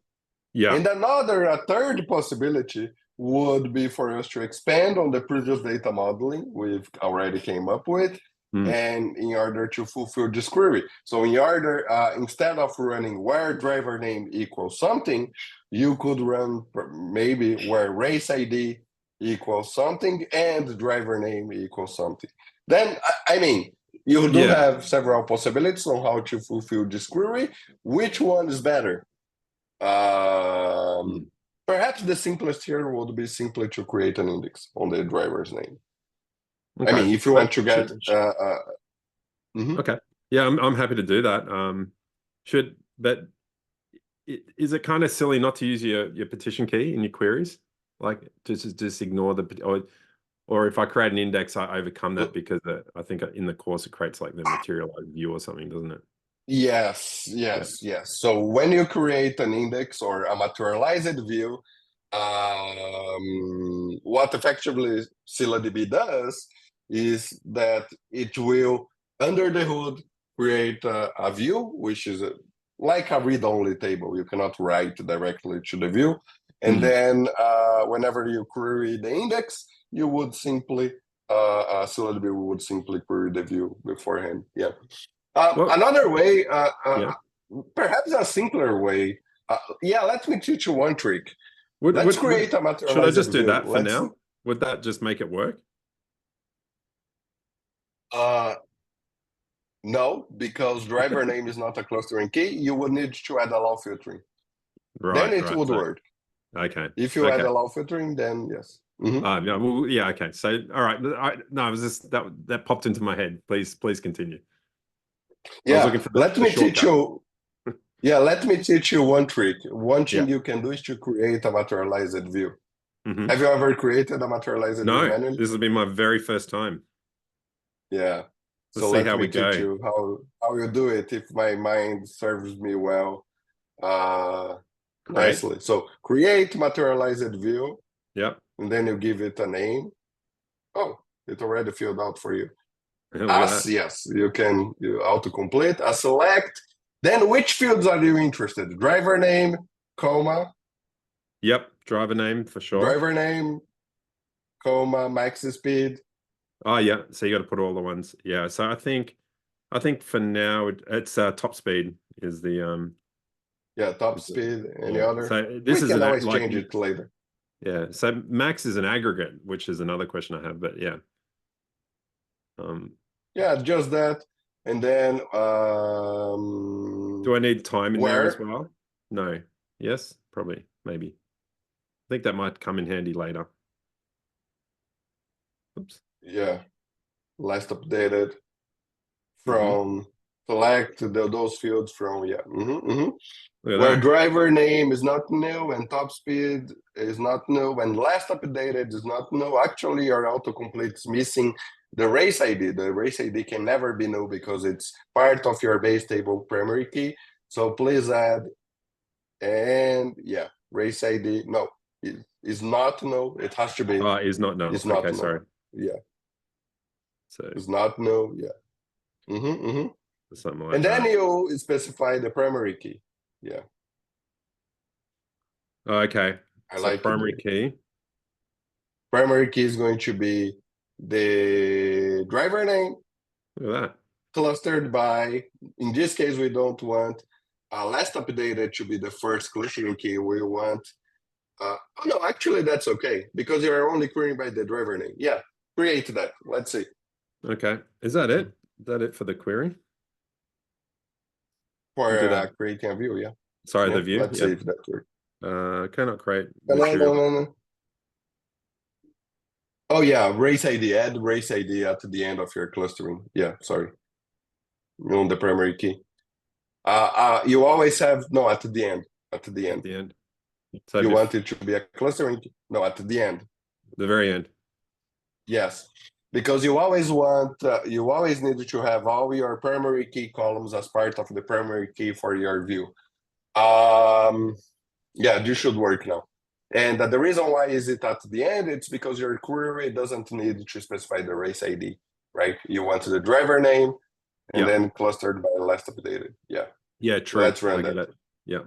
Yeah. And a third possibility would be for us to expand on the previous data modeling we've already came up with, Mm. and in order to fulfill this query. So in order, instead of running where driver name equals something, you could run maybe where race ID equals something and driver name equals something. Then, I mean, you do Yeah. have several possibilities on how to fulfill this query. Which one is better? Mm. Perhaps the simplest here would be simply to create an index on the driver's name. I Okay. mean, if you But want to get mhm. okay. Yeah, I'm happy to do that. Should but is it kind of silly not to use your partition key in your queries? Like just ignore or if I create an index, I overcome that because I think in the course it creates like the materialized view or something, doesn't it? Yes, Yeah. yes, yes. So when you create an index or a materialized view, what effectively ScyllaDB does is that it will, under the hood, create a view, which is like a read-only table. You cannot write directly to the view. And Mm. then whenever you query the index, you would simply, ScyllaDB would simply query the view beforehand. Yeah. Well, Another way, yeah. perhaps a simpler way. Yeah, let me teach you one trick. Let's create a should I materialized just do view. that for now? Would that just make it work? No, because driver name is not a clustering key. You would need to add allow filtering. Right, Then it right. would So, work. okay. If you add Okay. allow filtering, then yes. Yeah, well, yeah, okay. So, all right. No, it was just that popped into my head. Please continue. I was Yeah, looking for let the me teach shortcut. you. Yeah, let me teach you one trick. One thing Yeah. you can do is to create a materialized view. Mhm. Have you ever created a materialized view No, manually? this has been my very first time. Yeah. Let's So see let how me we teach go. you how you do it if my mind serves me well. Nicely. So create materialized view, Yep. and then you give it a name. Oh, it already filled out for you. Look at that. Yes, you autocomplete, a select. Then which fields are you interested? Driver name, comma, Yep. Driver name for sure. driver name, comma, max speed. Oh, yeah. So you got to put all the ones. Yeah. So I think for now it's top speed is the Yeah, top speed. Any yeah. other? So this We is can an always like change it later. yeah. So max is an aggregate, which is another question I have, but yeah. Yeah, just that. And then Do I need time in there as where? well? No. Yes, probably, maybe. I think that might come in handy later. Oops. Yeah, last updated from select those fields from Look at where that. driver name is not new and top speed is not new and last updated is not new. Actually, your autocomplete is missing the race ID. The race ID can never be new because it's part of your base table primary key. So please add, and yeah, race ID, no, it is not new. It has to be. Is not no. It's not Okay, new. sorry. Yeah. So It's not new. Yeah. something like And then that. you specify the primary key. Yeah. Okay. I So like primary it. key. Primary key is going to be the driver name Look at that. clustered by, in this case, we don't want last updated to be the first clustering key. We want, oh no, actually that's okay because you're only querying by the driver name. Yeah, create that. Let's see. Okay. Is that it? Is that it for the query? Do that. For creating a view, yeah. Sorry, Yeah, the view. let's see if that works. Cannot create material. No. Oh yeah, race ID, add race ID at the end of your clustering. Yeah, sorry. On the primary key. You always have, no, at the end. At the At end. the end. So You want it to be a clustering key? No, at the end. The very end. Yes, because you always need to have all your primary key columns as part of the primary key for your view. Yeah, this should work now. And the reason why is it at the end, it's because your query doesn't need to specify the race ID, right? You want the driver name and then clustered by last updated. Yeah. Yeah, true. Let's run I get that. it. Yeah.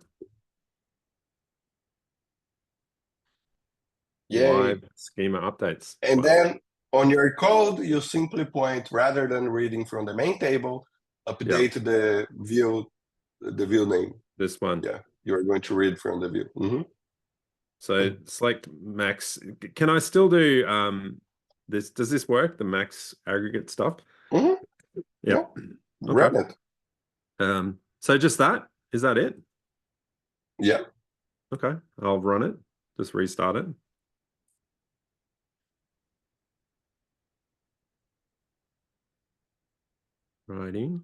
Yay. Live schema updates. And Wow. then on your code, you simply point, rather than reading from the main table, update the view name. This one. Yeah, you're going to read from the view. So select max. Can I still do this? Does this work? The max aggregate stuff? Yeah. Okay. Run it. So just that? Is that it? Yeah. Okay. I'll run it. Just restart it. Writing.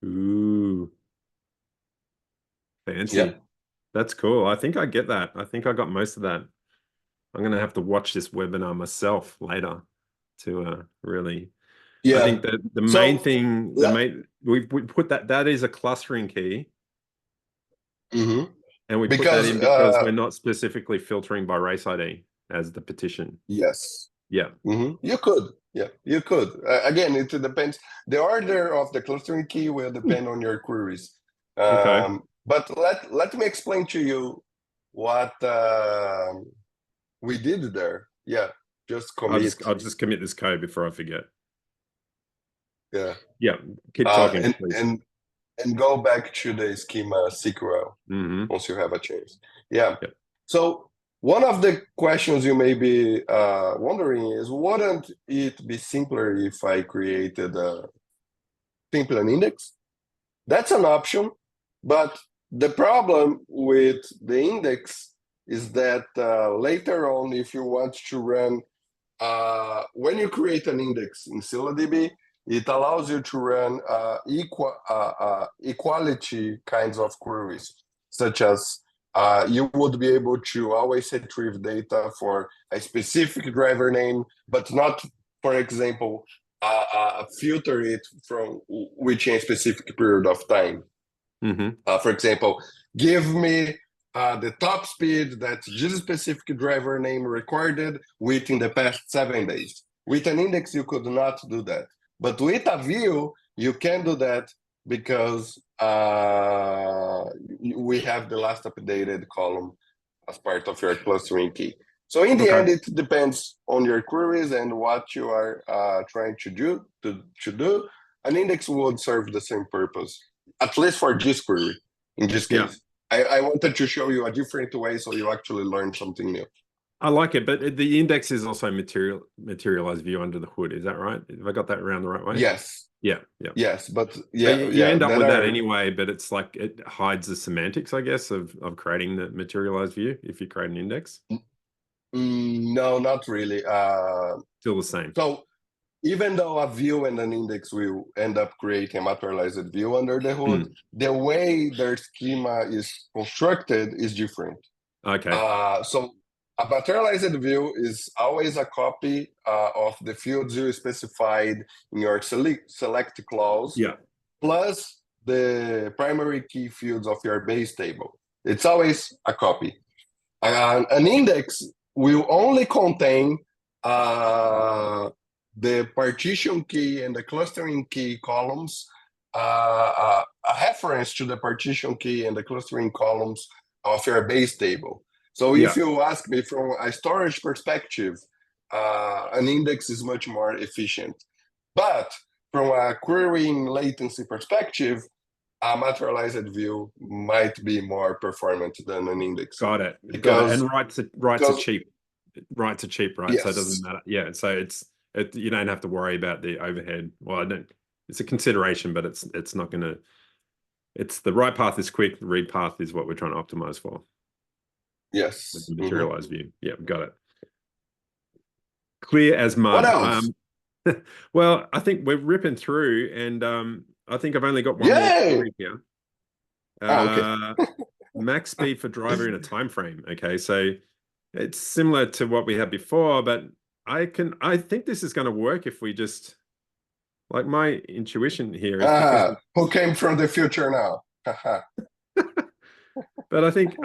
Ooh. Fancy. Yeah. That's cool. I think I get that. I think I got most of that. I'm going to have to watch this webinar myself later to really. Yeah. I think that the main thing, we put that is a clustering key. And we put that in because we're not specifically filtering by race ID as the partition. Yes. Yeah. You could. Yeah, you could. Again, it depends. The order of the clustering key will depend on your queries. Okay. But let me explain to you what we did there. Yeah, just commit. I'll just commit this code before I forget. Yeah. Yeah. Keep talking, and, please. and go back to the schema SQL once you have a chance. Yeah. Yep. So one of the questions you may be wondering is, wouldn't it be simpler if I created a simple an index? That's an option, but the problem with the index is that later on, if you want to run, when you create an index in ScyllaDB, it allows you to run equality kinds of queries, such as you would be able to always retrieve data for a specific driver name, but not, for example, filter it from within a specific period of time. For example, give me the top speed that this specific driver name recorded within the past 7 days. With an index, you could not do that. But with a view, you can do that because we have the last updated column as part of your clustering key. So in the end, it depends on your queries and what you are trying to do. An index would serve the same purpose, at least for this query, in this case. I wanted to show you a different way so you actually learn something new. I like it, but the index is also materialized view under the hood. Is that right? Have I got that around the right way? Yes. Yeah. Yes, but you end up with that anyway, but it's like it hides the semantics, I guess, of creating the materialized view if you create an index. No, not really. Still the same. So even though a view and an index will end up creating a materialized view under the hood, the way their schema is constructed is different. Okay. So a materialized view is always a copy of the fields you specified in your select clause, plus the primary key fields of your base table. It's always a copy. An index will only contain the partition key and the clustering key columns, a reference to the partition key and the clustering columns of your base table. So if you ask me from a storage perspective, an index is much more efficient. But from a querying latency perspective, a materialized view might be more performant than an index. Got it. And writes are cheap. Writes are cheap, right? Yes. So it doesn't matter. Yeah. So you don't have to worry about the overhead. Well, it's a consideration, but it's not going to. It's the write path is quick. The read path is what we're trying to optimize for. Yes. With the materialized view. Yeah, got it. Clear as mud. What else? Well, I think we're ripping through, and I think I've only got one more query here. Okay. Max speed for driver in a time frame. Okay, so it's similar to what we had before, but I think this is going to work if we just, like, my intuition here is who came from the future now? But I think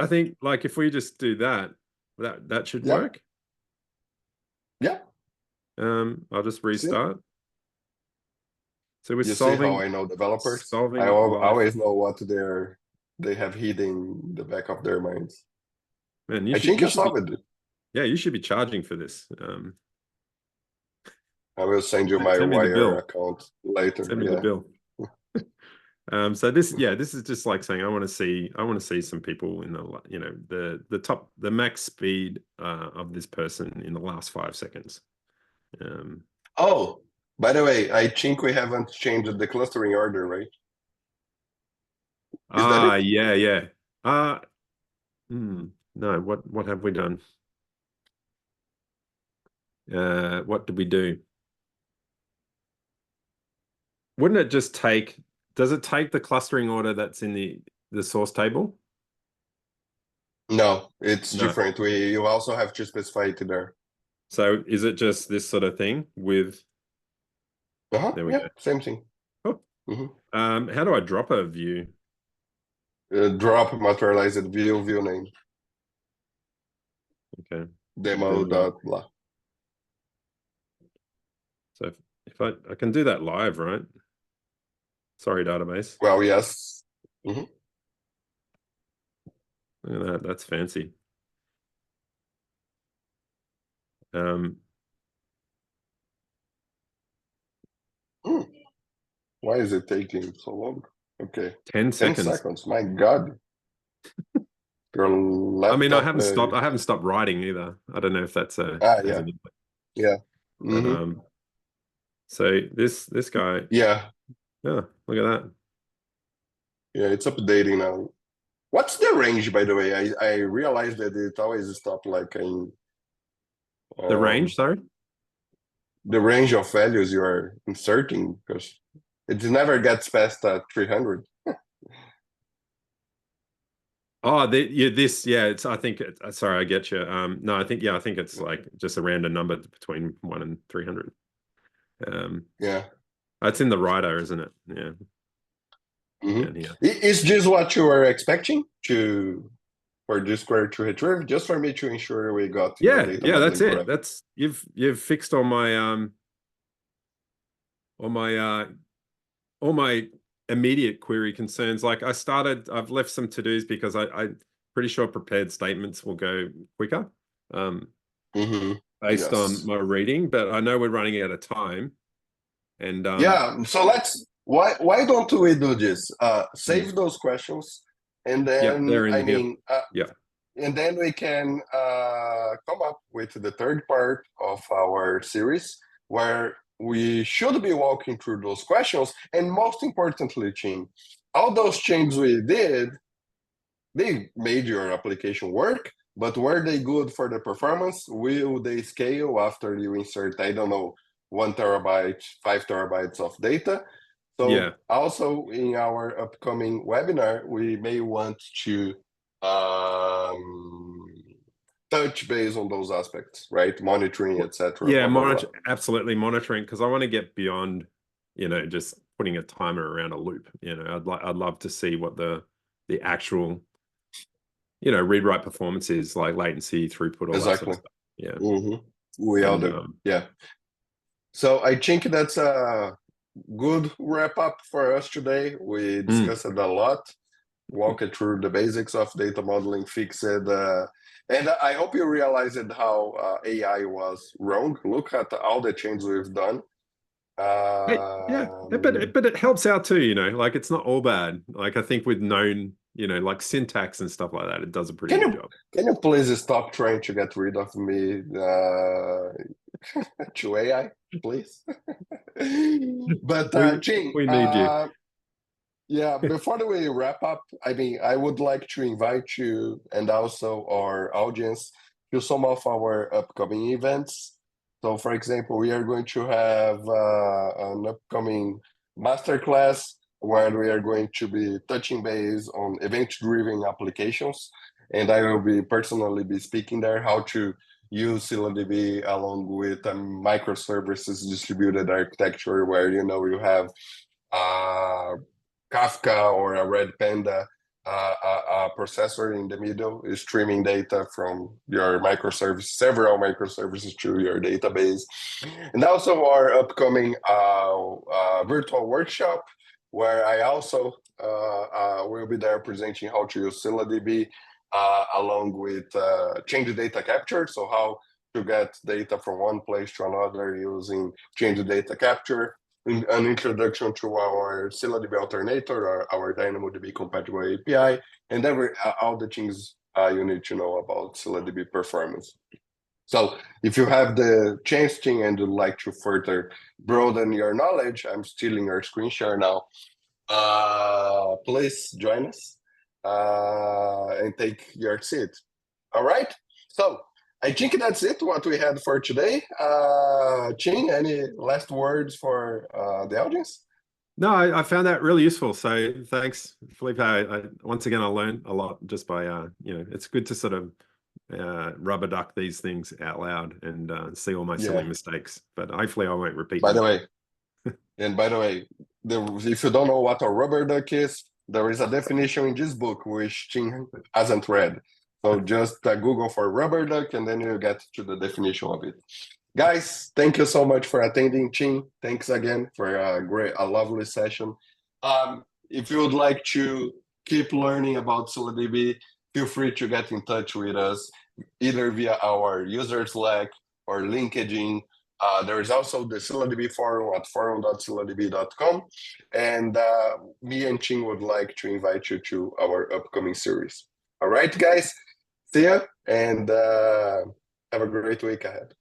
like if we just do that should work. Yeah. I'll just restart. So we're you solving. See how I know developers? Solving. I always know what they have hidden in the back of their minds. Man, I think you solved it. Yeah, you should be charging for this. I will send you my Wire account later. Send me the bill. So this is just like saying I want to see some people in the max speed of this person in the last 5 seconds. Oh, by the way, I think we haven't changed the clustering order, right? Is that it? Yeah. No, what have we done? What did we do? Wouldn't it just take? Does it take the clustering order that's in the source table? No, it's different. You also have to specify it there. So is it just this sort of thing with? There we go. Same thing. Oh. How do I drop a view? Drop materialized view name. Okay. Demo.blah. So if I can do that live, right? Sorry, database. Well, yes. Look at that. That's fancy. Why is it taking so long? Okay. 10 10 seconds. seconds. My God. Your I mean, I laptop. haven't stopped writing either. I don't know if that's as Yeah. an input. Yeah. But Hmm. so this guy, Yeah. yeah, look at that. Yeah. It's updating now. What's the range, by the way? I realized that it always stopped like in The range, um, sorry. the range of values you are inserting because it never gets past 300. Oh, it's, I think, sorry, I get you. No, I think it's like just a random number between 1 and 300. Yeah. It's in the writer, isn't it? Yeah, Hmm. down here. Is this what you were expecting to for this query to retrieve? Just for me to ensure we got your Yeah, data yeah, that's modeling it. correct. That's you've fixed all my all my immediate query concerns. Like I've left some to-dos because I'm pretty sure prepared statements will go quicker. Hmm. Based on Yes. my reading, but I know we're running out of time. And Yeah. So why don't we do this? mm, Save those questions, and yeah, then they're in here. Yeah. and then we can come up with the third part of our series where we should be walking through those questions, and most importantly, Chin, all those changes we did, they made your application work, but were they good for the performance? Will they scale after you insert, I don't know, 1 TB, 5 TB of data? Yeah. So also in our upcoming webinar, we may want to um, touch base on those aspects, right? Monitoring, etc. Yeah, Blah blah blah. absolutely monitoring, because I want to get beyond, just putting a timer around a loop. I'd love to see what the actual, read write performance is, like latency, throughput, all that sort of Exactly. stuff. Yeah. Hmm. We all And do. Yeah. So I think that's a good wrap up for us today. We mm, discussed a lot, walked through the basics of data modeling, fixed it, and I hope you realized how AI was wrong. Look at all the changes we've done. yeah, but it helps out too, like it's not all bad. Like I think with known, like syntax and stuff like that, it does a pretty Can good you job. can you please stop trying to get rid of me to AI, please? But We Ching, we need you. yeah, before we wrap up, I mean, I would like to invite you and also our audience to some of our upcoming events. So, for example, we are going to have an upcoming masterclass where we are going to be touching base on event-driven applications, and I will be personally be speaking there how to use ScyllaDB along with a microservices distributed architecture where you have uh, Kafka or a Red Panda a processor in the middle is streaming data from your microservice, several microservices to your database. And also our upcoming virtual workshop, where I also will be there presenting how to use ScyllaDB along with change data capture. So how to get data from one place to another using change data capture, an introduction to our ScyllaDB alternator, our DynamoDB compatible API, and all the things you need to know about ScyllaDB performance. So if you have the chance to and would like to further broaden your knowledge, I'm stealing your screen share now. Please join us and take your seat. All right. So I think that's it, what we had for today. Ching, any last words for the audience? No, I found that really useful. So thanks, Felipe. Once again, I learned a lot just by it's good to sort of rubber duck these things out loud and see all my silly Yeah. mistakes. But hopefully, I won't repeat By the them. way, if you don't know what a rubber duck is, there is a definition in this book which Ching hasn't read. So just Google for rubber duck, and then you get to the definition of it. Guys, thank you so much for attending. Ching, thanks again for a lovely session. If you would like to keep learning about ScyllaDB, feel free to get in touch with us either via our user Slack or LinkedIn There is also the ScyllaDB forum at forum.scylladb.com. And me and Ching would like to invite you to our upcoming series. All right, guys. See ya, and have a great week ahead.